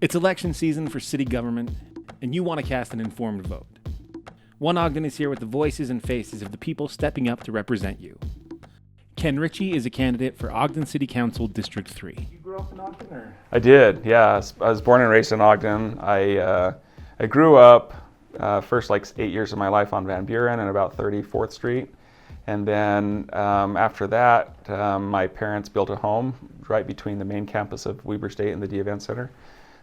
It's election season for city government, and you want to cast an informed vote. One Ogden is here with the voices and faces of the people stepping up to represent you. Ken Richey is a candidate for Ogden City Council District 3. You grew up in Ogden, or? I did, yeah. I was born and raised in Ogden. I grew up first like 8 years of my life on Van Buren and about 34th Street. And then after that, my parents built a home right between the main campus of Weber State and the D Event Center.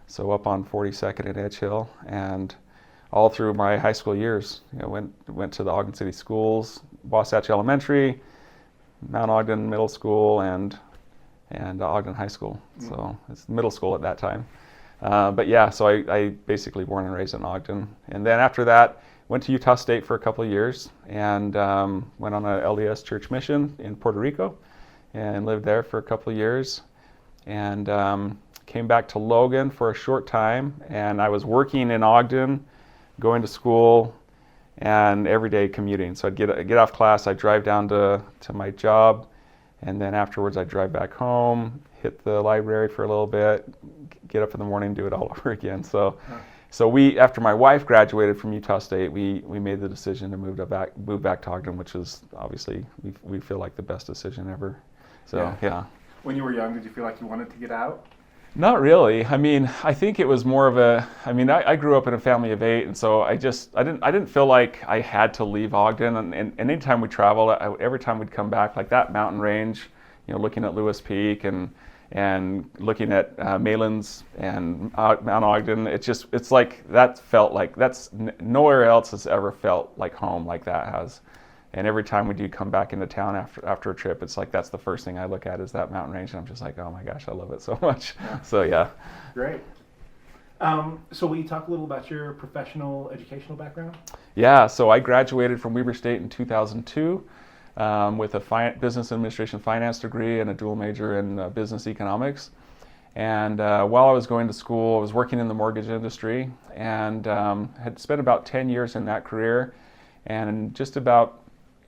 So up on 42nd and Edge Hill, and all through my high school years, went to the Ogden City schools, Wasatch Elementary, Mount Ogden Middle School, and Ogden High School. So it's middle school at that time. But yeah, so I basically born and raised in Ogden. And then after that, went to Utah State for a couple of years and went on an LDS church mission in Puerto Rico and lived there for a couple of years. And came back to Logan for a short time, and I was working in Ogden, going to school, and every day commuting. So I'd get off class, I'd drive down to my job, and then afterwards I'd drive back home, hit the library for a little bit, get up in the morning, do it all over again. So we, after my wife graduated from Utah State, we made the decision to move back to Ogden, which is obviously, we feel like the best decision ever. So yeah. When you were young, did you feel like you wanted to get out? Not really. I mean, I think it was more of I grew up in a family of 8, and so I didn't feel like I had to leave Ogden. And anytime we traveled, every time we'd come back, like that mountain range, looking at Lewis Peak and looking at Malin's and Mount Ogden, it's like that felt like nowhere else has ever felt like home like that has. And every time we do come back into town after a trip, it's like that's the first thing I look at is that mountain range, and I'm just like, oh my gosh, I love it so much. Yeah. So yeah. Great. So will you talk a little about your professional educational background? Yeah, so I graduated from Weber State in 2002 with a business administration finance degree and a dual major in business economics. And while I was going to school, I was working in the mortgage industry and had spent about 10 years in that career. And just about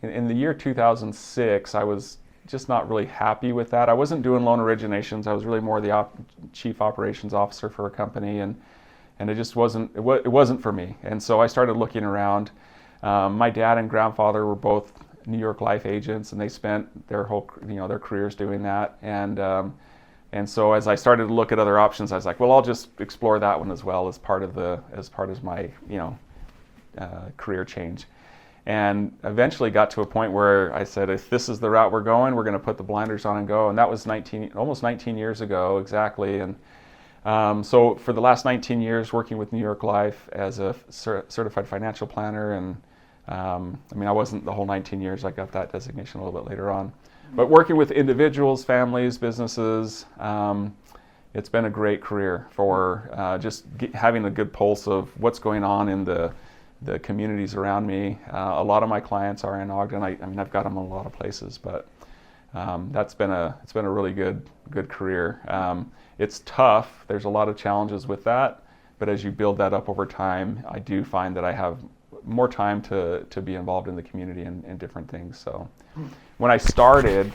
in the year 2006, I was just not really happy with that. I wasn't doing loan originations. I was really more the chief operations officer for a company, and it just wasn't. It wasn't for me. And so I started looking around. My dad and grandfather were both New York Life agents, and they spent their whole their careers doing that. And so as I started to look at other options, I was like, well, I'll just explore that one as well as part of my career change. And eventually got to a point where I said, if this is the route we're going, we're going to put the blinders on and go. And that was almost 19 years ago exactly. And so for the last 19 years working with New York Life as a certified financial planner, and I wasn't the whole 19 years. I got that designation a little bit later on. But working with individuals, families, businesses, it's been a great career for just having a good pulse of what's going on in the communities around me. A lot of my clients are in Ogden. I've got them in a lot of places, but it's been a really good career. It's tough. There's a lot of challenges with that, but as you build that up over time, I do find that I have more time to be involved in the community and different things. So when I started,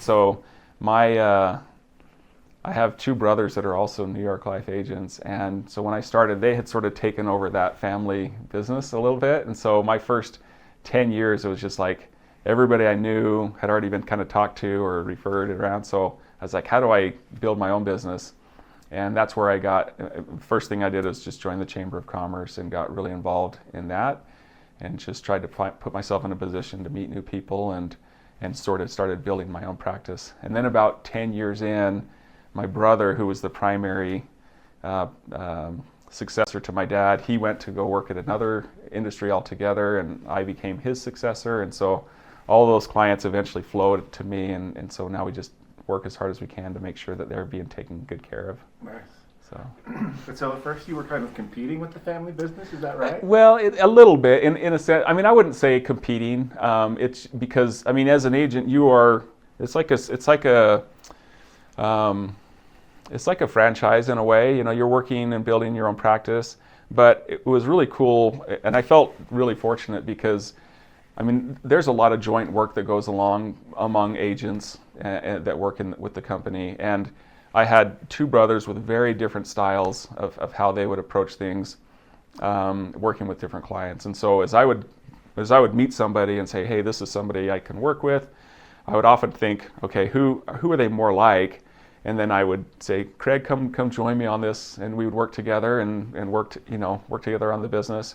I have 2 brothers that are also New York Life agents, and so when I started, they had sort of taken over that family business a little bit, and so my first 10 years, it was just like everybody I knew had already been kind of talked to or referred around, so I was like, how do I build my own business? And that's where first thing I did was just join the Chamber of Commerce and got really involved in that, and just tried to put myself in a position to meet new people and sort of started building my own practice. And then about 10 years in, my brother, who was the primary successor to my dad, he went to go work at another industry altogether, and I became his successor. And so all those clients eventually flowed to me, and so now we just work as hard as we can to make sure that they're being taken good care of. Nice. So. So at first you were kind of competing with the family business, is that right? Well, a little bit, in a sense. I wouldn't say competing. It's because, as an agent, it's like a franchise in a way. You're working and building your own practice, but it was really cool, and I felt really fortunate because, there's a lot of joint work that goes along among agents that work with the company, and I had two brothers with very different styles of how they would approach things, working with different clients. And so as I would meet somebody and say, hey, this is somebody I can work with, I would often think, okay, who are they more like? And then I would say, Craig, come join me on this, and we would work together and work together on the business.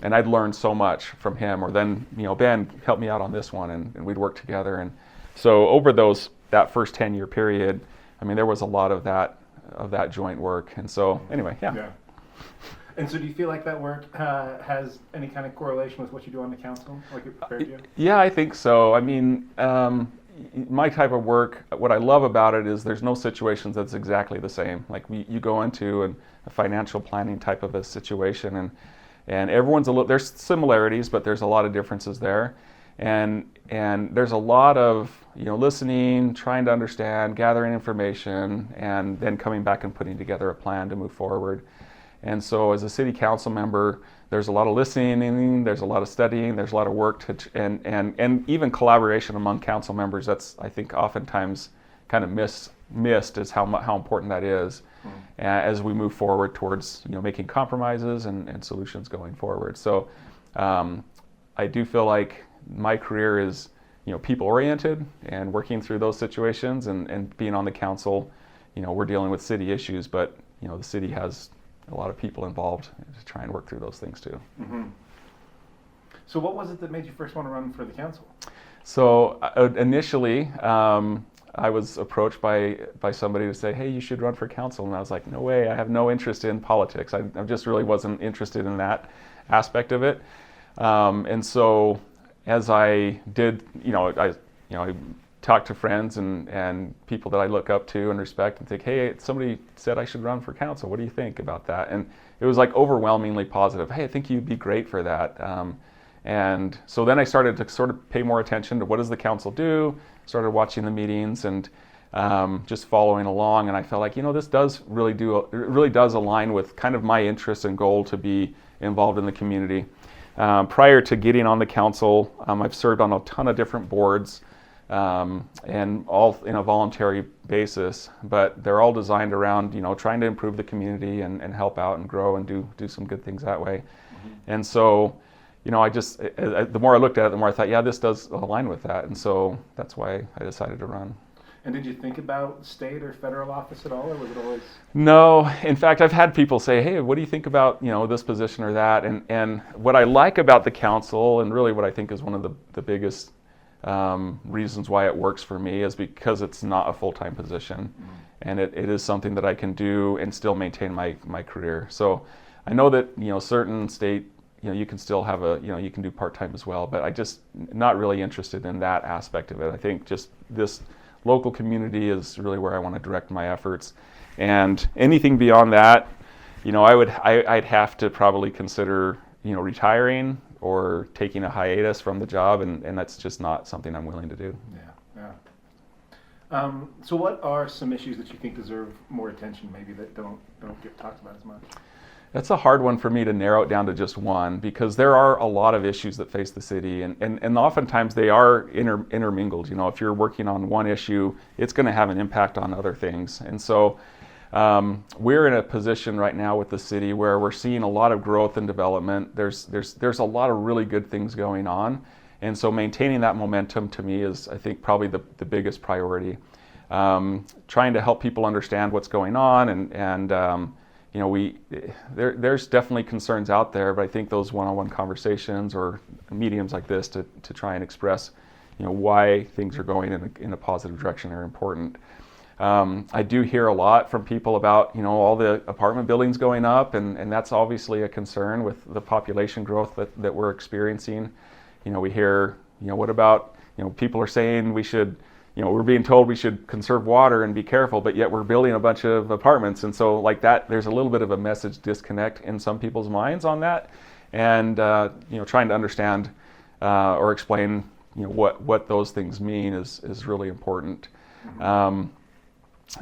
And I'd learn so much from him. Or then, Ben, help me out on this one, and we'd work together. And so over that first 10-year period, I mean, there was a lot of that joint work. And so anyway, yeah. And so do you feel like that work has any kind of correlation with what you do on the council, like it prepared you? Yeah, I think so. I mean, my type of work, what I love about it is there's no situations that's exactly the same. Like you go into a financial planning type of a situation, and everyone's there's similarities, but there's a lot of differences there. And there's a lot of listening, trying to understand, gathering information, and then coming back and putting together a plan to move forward. And so as a city council member, there's a lot of listening, there's a lot of studying, there's a lot of work and even collaboration among council members. That's, I think, oftentimes kind of missed is how important that is as we move forward towards making compromises and solutions going forward. So I do feel like my career is people oriented and working through those situations, and being on the council, we're dealing with city issues, but the city has a lot of people involved to try and work through those things too. Mm-hmm. So what was it that made you first want to run for the council? So initially, I was approached by somebody to say, hey, you should run for council. And I was like, no way, I have no interest in politics. I just really wasn't interested in that aspect of it. And so as I did, I talk to friends and people that I look up to and respect and think, hey, somebody said I should run for council. What do you think about that? And it was like overwhelmingly positive. Hey, I think you'd be great for that. And so then I started to sort of pay more attention to what does the council do, started watching the meetings and just following along. And I felt like, this does really does align with kind of my interest and goal to be involved in the community. Prior to getting on the council, I've served on a ton of different boards, and all in a voluntary basis, but they're all designed around trying to improve the community and help out and grow and do some good things that way. Mm-hmm. And so I just the more I looked at it, the more I thought, yeah, this does align with that, and so that's why I decided to run. And did you think about state or federal office at all, or was it always? No, in fact, I've had people say, hey, what do you think about this position or that? And what I like about the council, and really what I think is one of the biggest reasons why it works for me, is because it's not a full-time position, and it is something that I can do and still maintain my career. So I know that certain state you can still have you can do part-time as well, but I just not really interested in that aspect of it. I think just this local community is really where I want to direct my efforts, and anything beyond that, I'd have to probably consider retiring or taking a hiatus from the job, and that's just not something I'm willing to do. Yeah. So what are some issues that you think deserve more attention, maybe that don't get talked about as much? That's a hard one for me to narrow it down to just one, because there are a lot of issues that face the city, and oftentimes they are intermingled. If you're working on one issue, it's going to have an impact on other things. And so we're in a position right now with the city where we're seeing a lot of growth and development. There's a lot of really good things going on, and so maintaining that momentum to me is, I think, probably the biggest priority. Trying to help people understand what's going on, and there's definitely concerns out there, but I think those one-on-one conversations or mediums like this to try and express why things are going in a positive direction are important. I do hear a lot from people about all the apartment buildings going up, and that's obviously a concern with the population growth that we're experiencing. We hear what about people are saying we should we're being told we should conserve water and be careful, but yet we're building a bunch of apartments. And so like that, there's a little bit of a message disconnect in some people's minds on that. And, trying to understand or explain, what those things mean is really important. Mm-hmm.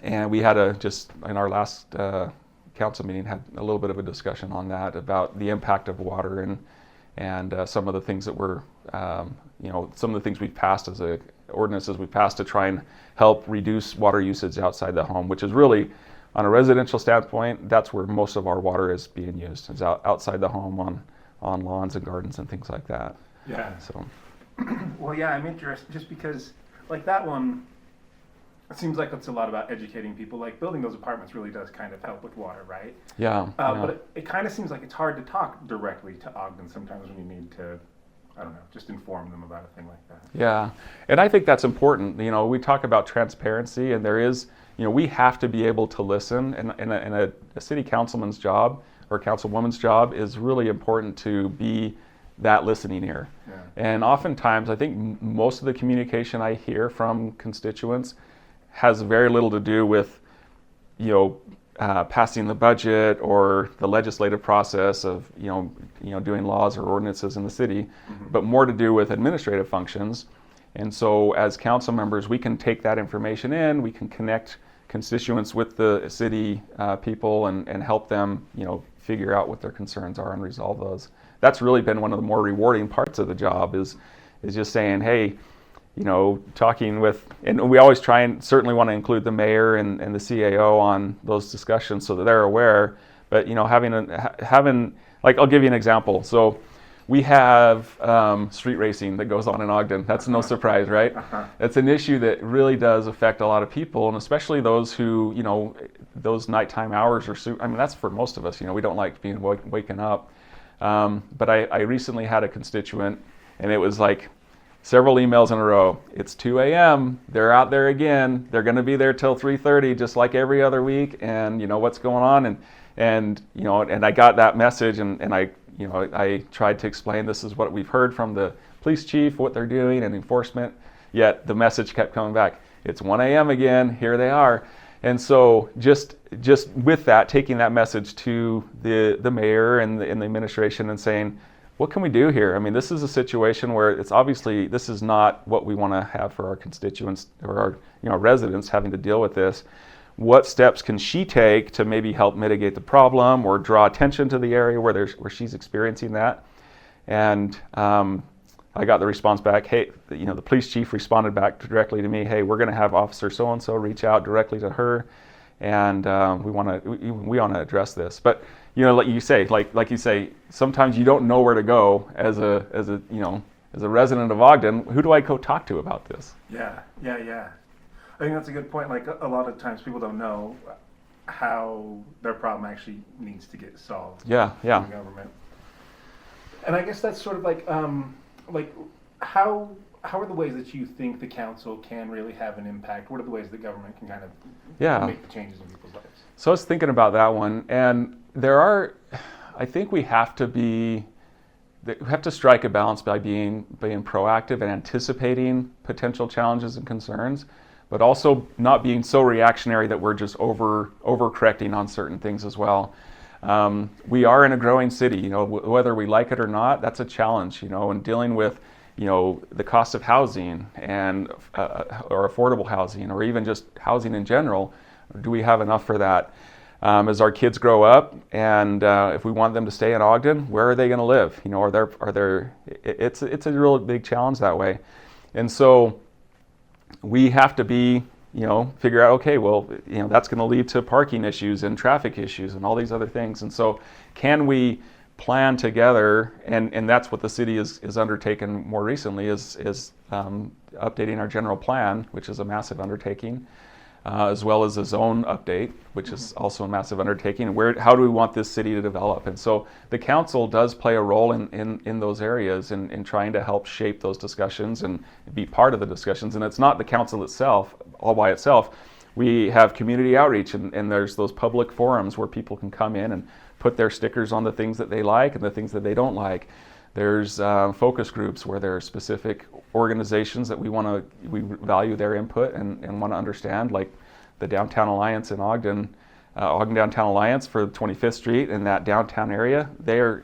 And we had just in our last council meeting, had a little bit of a discussion on that, about the impact of water and some of the things that we're, some of the things we've passed as ordinances we've passed to try and help reduce water usage outside the home, which is really, on a residential standpoint, that's where most of our water is being used, is outside the home on lawns and gardens and things like that. Yeah. So. Well, yeah, I'm interested just because, like, that one, it seems like it's a lot about educating people. Like, building those apartments really does kind of help with water, right? Yeah. But it kind of seems like it's hard to talk directly to Ogden sometimes when you need to, I don't know, just inform them about a thing like that. Yeah, and I think that's important. We talk about transparency, and there is, we have to be able to listen, and a city councilman's job or councilwoman's job is really important to be that listening ear. Yeah. And oftentimes, I think most of the communication I hear from constituents has very little to do with, passing the budget or the legislative process of, doing laws or ordinances in the city, but more to do with administrative functions. And so as council members, we can take that information in, we can connect constituents with the city people and help them, figure out what their concerns are and resolve those. That's really been one of the more rewarding parts of the job is just saying, hey, talking with, and we always try and certainly want to include the mayor and the CAO on those discussions so that they're aware. But having like, I'll give you an example. So we have street racing that goes on in Ogden. That's no surprise, right? It's an issue that really does affect a lot of people, and especially those who, those nighttime hours are. That's for most of us. We don't like being waking up. But I recently had a constituent, and it was like several emails in a row. It's 2 a.m. They're out there again. They're going to be there till 3:30, just like every other week. And what's going on? And I got that message, and I tried to explain this is what we've heard from the police chief, what they're doing, and enforcement. Yet the message kept coming back. It's 1 a.m. again. Here they are. And so just with that, taking that message to the mayor and the administration and saying, what can we do here? This is a situation where it's obviously, this is not what we want to have for our constituents or our residents having to deal with this. What steps can she take to maybe help mitigate the problem or draw attention to the area where she's experiencing that? And I got the response back, hey, the police chief responded back directly to me, hey, we're going to have Officer so-and-so reach out directly to her, and we want to address this. But like you say, sometimes you don't know where to go as a resident of Ogden. Who do I go talk to about this? Yeah. I think that's a good point. Like, a lot of times people don't know how their problem actually needs to get solved. Yeah. In the government. And I guess that's sort of like how are the ways that you think the council can really have an impact? What are the ways the government can kind of make the changes in people's lives? So I was thinking about that one, and I think we have to strike a balance by being proactive and anticipating potential challenges and concerns, but also not being so reactionary that we're just overcorrecting on certain things as well. We are in a growing city, whether we like it or not, that's a challenge, and dealing with, the cost of housing and or affordable housing, or even just housing in general. Do we have enough for that? As our kids grow up, and if we want them to stay in Ogden, where are they going to live? It's a real big challenge that way, and so we have to be, figure out, okay, well, that's going to lead to parking issues and traffic issues and all these other things. And so can we plan together, and that's what the city is undertaken more recently, is updating our general plan, which is a massive undertaking, as well as a zone update, which is also a massive undertaking. How do we want this city to develop? And so the council does play a role in those areas in trying to help shape those discussions and be part of the discussions. And it's not the council itself, all by itself. We have community outreach, and there's those public forums where people can come in and put their stickers on the things that they like and the things that they don't like. There's focus groups where there are specific organizations that we value their input and want to understand, like the Downtown Alliance in Ogden, Ogden Downtown Alliance for 25th Street and that downtown area. They are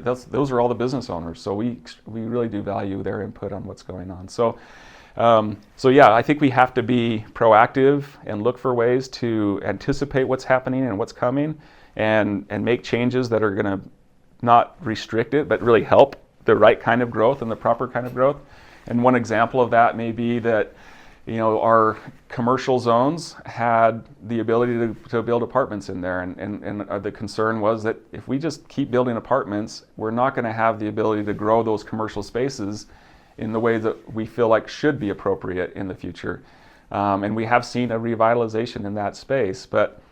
those are all the business owners. So we really do value their input on what's going on. So I think we have to be proactive and look for ways to anticipate what's happening and what's coming, and make changes that are going to not restrict it, but really help the right kind of growth and the proper kind of growth. And one example of that may be that, our commercial zones had the ability to build apartments in there. And the concern was that if we just keep building apartments, we're not going to have the ability to grow those commercial spaces in the way that we feel like should be appropriate in the future. And we have seen a revitalization in that space. But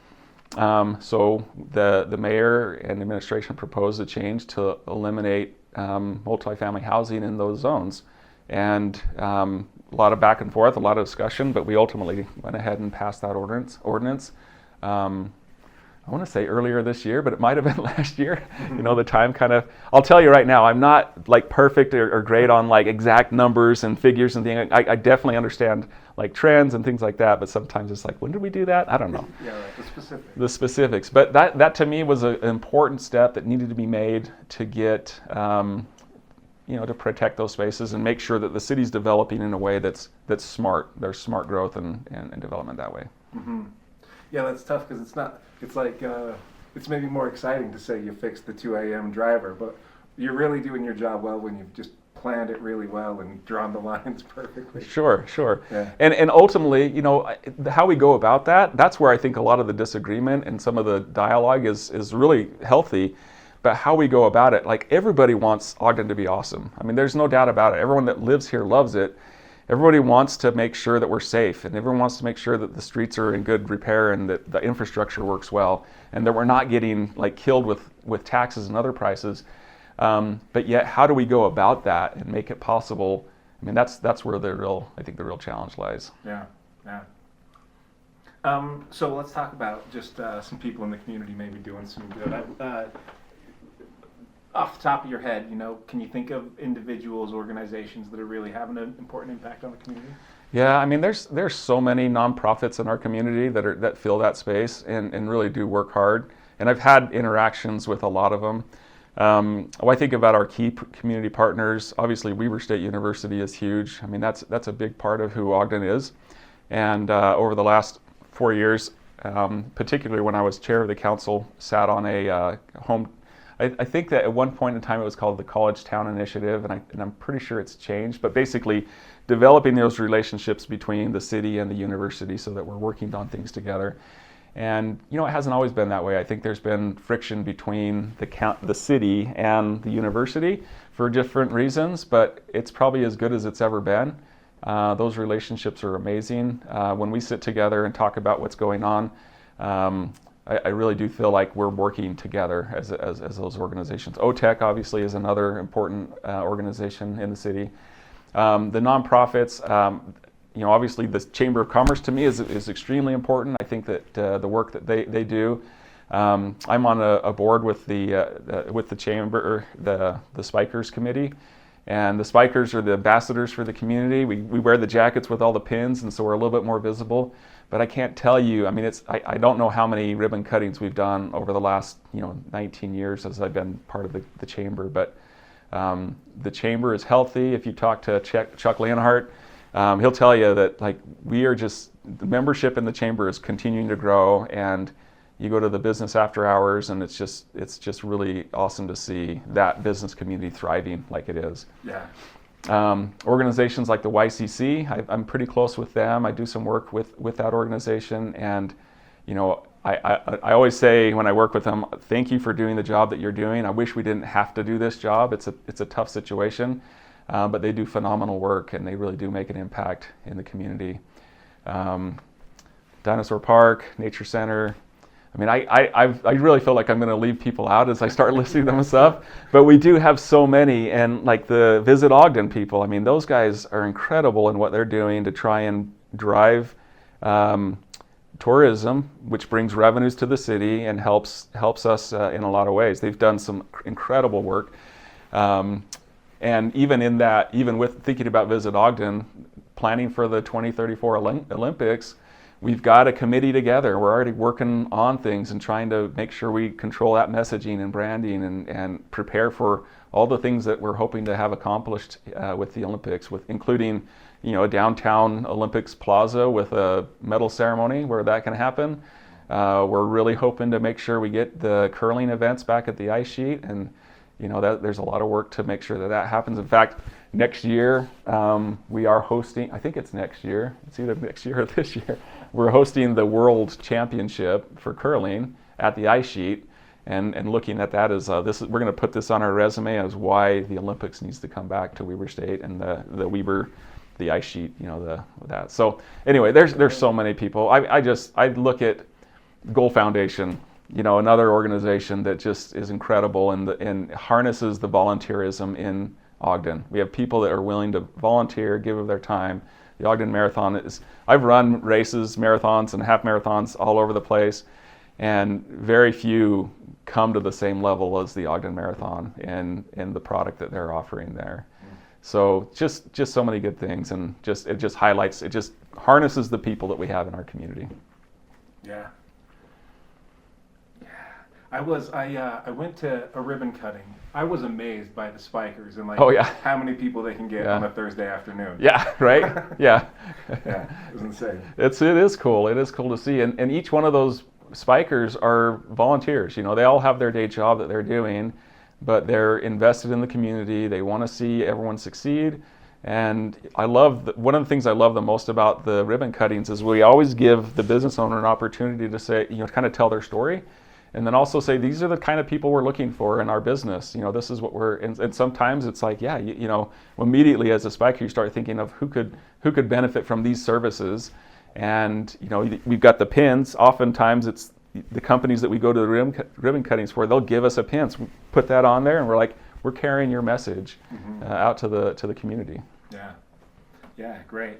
so the mayor and administration proposed a change to eliminate multifamily housing in those zones. And a lot of back and forth, a lot of discussion, but we ultimately went ahead and passed that ordinance. I want to say earlier this year, but it might have been last year. The time kind of, I'll tell you right now, I'm not like perfect or great on like exact numbers and figures and things. I definitely understand like trends and things like that, but sometimes it's like, when did we do that? I don't know. Yeah, right, the specifics. But that to me was an important step that needed to be made to get, to protect those spaces and make sure that the city's developing in a way that's smart. There's smart growth and development that way. Mm-hmm. Yeah, that's tough because it's like, it's maybe more exciting to say you fixed the 2 a.m. driver, but you're really doing your job well when you've just planned it really well and drawn the lines perfectly. Sure. Yeah. And ultimately, how we go about that's where I think a lot of the disagreement and some of the dialogue is really healthy. But how we go about it, like everybody wants Ogden to be awesome. I mean, there's no doubt about it. Everyone that lives here loves it. Everybody wants to make sure that we're safe, and everyone wants to make sure that the streets are in good repair and that the infrastructure works well, and that we're not getting like killed with taxes and other prices. But yet, how do we go about that and make it possible? I mean, that's where the real challenge lies. Yeah. So let's talk about just some people in the community maybe doing some good. Off the top of your head, can you think of individuals, organizations that are really having an important impact on the community? Yeah, I mean, there's so many nonprofits in our community that fill that space and really do work hard. And I've had interactions with a lot of them. When I think about our key community partners, obviously Weber State University is huge. I mean, that's a big part of who Ogden is. And over the last 4 years, particularly when I was chair of the council, sat on a I think that at one point in time it was called the College Town Initiative, and I'm pretty sure it's changed, but basically developing those relationships between the city and the university so that we're working on things together. And it hasn't always been that way. I think there's been friction between the city and the university for different reasons, but it's probably as good as it's ever been. Those relationships are amazing. When we sit together and talk about what's going on, I really do feel like we're working together as those organizations. OTEC obviously is another important organization in the city. The nonprofits, obviously the Chamber of Commerce to me is extremely important. I think that the work that they do. I'm on a board with the Chamber, the Spikers Committee. And the Spikers are the ambassadors for the community. We wear the jackets with all the pins, and so we're a little bit more visible. But I can't tell you, I mean, I don't know how many ribbon cuttings we've done over the last 19 years as I've been part of the Chamber. But the Chamber is healthy. If you talk to Chuck Leonhardt, he'll tell you that the membership in the Chamber is continuing to grow, and you go to the business after hours, and it's just really awesome to see that business community thriving like it is. Yeah. Organizations like the YCC, I'm pretty close with them. I do some work with that organization, and I always say when I work with them, thank you for doing the job that you're doing. I wish we didn't have to do this job. It's a tough situation, but they do phenomenal work, and they really do make an impact in the community. Dinosaur Park, Nature Center. I mean, I really feel like I'm going to leave people out as I start listing them and stuff, but we do have so many, and like the Visit Ogden people, I mean, those guys are incredible in what they're doing to try and drive tourism, which brings revenues to the city and helps us in a lot of ways. They've done some incredible work, and even with thinking about Visit Ogden, planning for the 2034 Olympics, we've got a committee together. We're already working on things and trying to make sure we control that messaging and branding and prepare for all the things that we're hoping to have accomplished with the Olympics, including a downtown Olympics plaza with a medal ceremony where that can happen. We're really hoping to make sure we get the curling events back at the ice sheet, and there's a lot of work to make sure that happens. In fact, next year we are hosting, I think it's next year, it's either next year or this year, we're hosting the World Championship for curling at the ice sheet. And looking at that as we're going to put this on our resume as why the Olympics needs to come back to Weber State and the Weber, the ice sheet, that. So anyway, there's so many people. I look at Goal Foundation, another organization that just is incredible and harnesses the volunteerism in Ogden. We have people that are willing to volunteer, give of their time. The Ogden Marathon I've run races, marathons and half marathons all over the place, and very few come to the same level as the Ogden Marathon and the product that they're offering there. So just so many good things, and it just harnesses the people that we have in our community. Yeah. I went to a ribbon cutting. I was amazed by the spikers and how many people they can get on a Thursday afternoon. Yeah, right? Yeah. Yeah, it was insane. It is cool. It is cool to see. And each one of those spikers are volunteers. They all have their day job that they're doing, but they're invested in the community. They want to see everyone succeed. And one of the things I love the most about the ribbon cuttings is we always give the business owner an opportunity to say, kind of tell their story, and then also say, these are the kind of people we're looking for in our business. This is what and sometimes it's like, immediately as a spiker you start thinking of who could benefit from these services. And we've got the pins. Oftentimes it's the companies that we go to the ribbon cuttings for. They'll give us a pin. So we put that on there, and we're like, we're carrying your message out to the community. Yeah, great.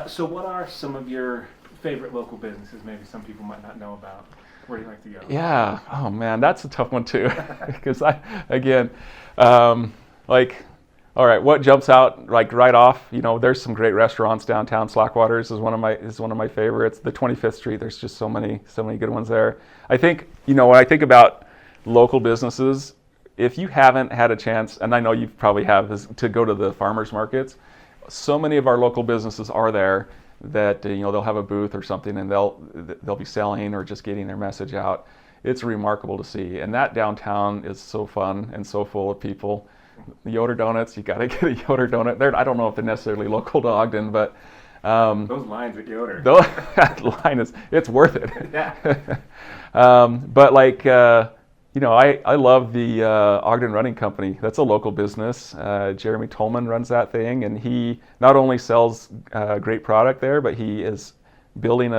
So what are some of your favorite local businesses? Maybe some people might not know about. Where do you like to go? Yeah. Oh man, that's a tough one too. Because all right, what jumps out right off? There's some great restaurants downtown. Slackwaters is one of my favorites. The 25th Street, there's just so many good ones there. I think when I think about local businesses, if you haven't had a chance, and I know you probably have, is to go to the farmers markets. So many of our local businesses are there that they'll have a booth or something, and they'll be selling or just getting their message out. It's remarkable to see, and that downtown is so fun and so full of people. The Yoder Donuts, you got to get a Yoder donut. I don't know if they're necessarily local to Ogden, but those lines at Yoder. That line it's worth it. Yeah. But I love the Ogden Running Company. That's a local business. Jeremy Tolman runs that thing, and he not only sells great product there, but he is building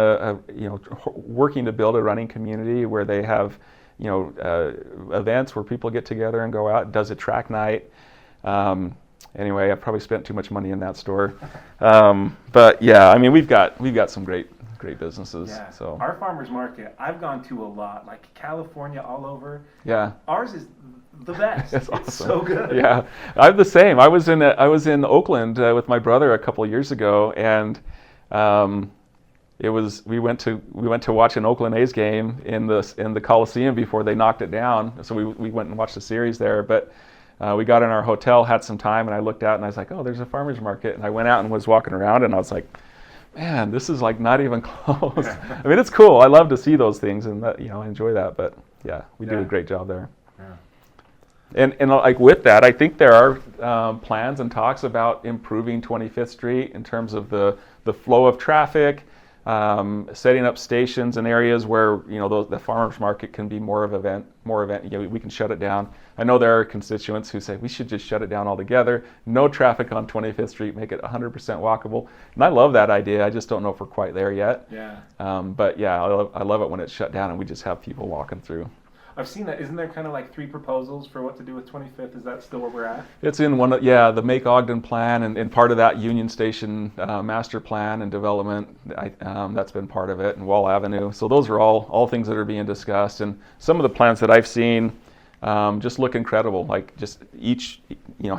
working to build a running community where they have events where people get together and go out. Does a track night. Anyway, I probably spent too much money in that store. But yeah, we've got some great businesses. Yeah. So our farmers market, I've gone to a lot, like California, all over. Yeah. Ours is the best. It's awesome. It's so good. Yeah, I'm the same. I was in Oakland with my brother a couple of years ago, and we went to watch an Oakland A's game in the Coliseum before they knocked it down. So we went and watched the series there. But we got in our hotel, had some time, and I looked out and I was like, oh, there's a farmer's market. And I went out and was walking around, and I was like, man, this is like not even close. It's cool. I love to see those things, and I enjoy that. But yeah, we do a great job there. Yeah. And like with that, I think there are plans and talks about improving 25th Street in terms of the flow of traffic. Setting up stations in areas where the farmers market can be more event. We can shut it down. I know there are constituents who say we should just shut it down altogether. No traffic on 25th Street, make it 100% walkable. And I love that idea. I just don't know if we're quite there yet. Yeah. But yeah, I love it when it's shut down and we just have people walking through. I've seen that. Isn't there kind of like 3 proposals for what to do with 25th? Is that still where we're at? It's in the Make Ogden plan, and part of that Union Station master plan and development. That's been part of it, and Wall Avenue. So those are all things that are being discussed. And some of the plans that I've seen just look incredible. Like just each,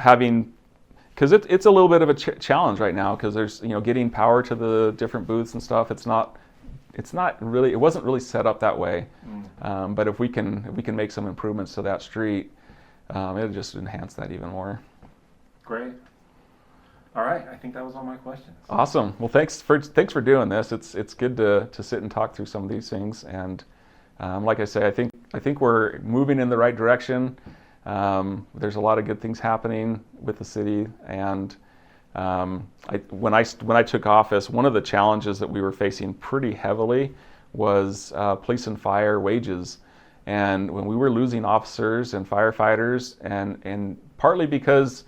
having, because it's a little bit of a challenge right now because there's getting power to the different booths and stuff. It wasn't really set up that way. But if we can make some improvements to that street, it'll just enhance that even more. Great. All right, I think that was all my questions. Awesome. Well, thanks for doing this. It's good to sit and talk through some of these things, and Like I say, I think we're moving in the right direction. There's a lot of good things happening with the city, and when I took office, one of the challenges that we were facing pretty heavily was police and fire wages. And when we were losing officers and firefighters, and partly because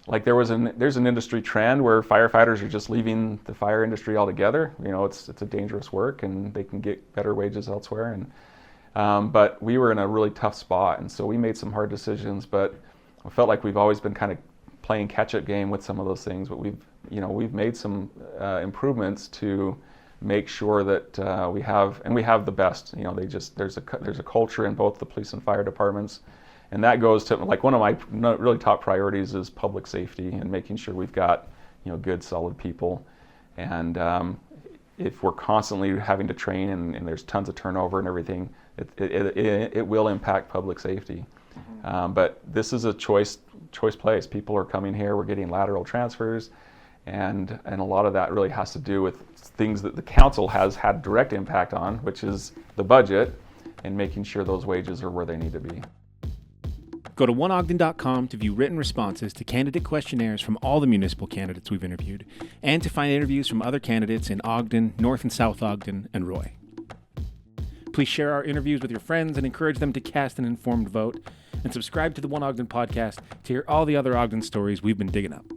like there's an industry trend where firefighters are just leaving the fire industry altogether. You know, it's a dangerous work, and they can get better wages elsewhere. And but we were in a really tough spot, and so we made some hard decisions. But I felt like we've always been kind of playing catch-up game with some of those things. But we've made some improvements to make sure that we have the best. You know, there's a culture in both the police and fire departments. And that goes to, like, one of my really top priorities is public safety and making sure we've got, you know, good, solid people. And if we're constantly having to train and there's tons of turnover and everything, it will impact public safety. Mm-hmm. But this is a choice place. People are coming here. We're getting lateral transfers, and a lot of that really has to do with things that the council has had direct impact on, which is the budget and making sure those wages are where they need to be. Go to oneogden.com to view written responses to candidate questionnaires from all the municipal candidates we've interviewed, and to find interviews from other candidates in Ogden, North and South Ogden, and Roy. Please share our interviews with your friends and encourage them to cast an informed vote, and subscribe to the One Ogden podcast to hear all the other Ogden stories we've been digging up.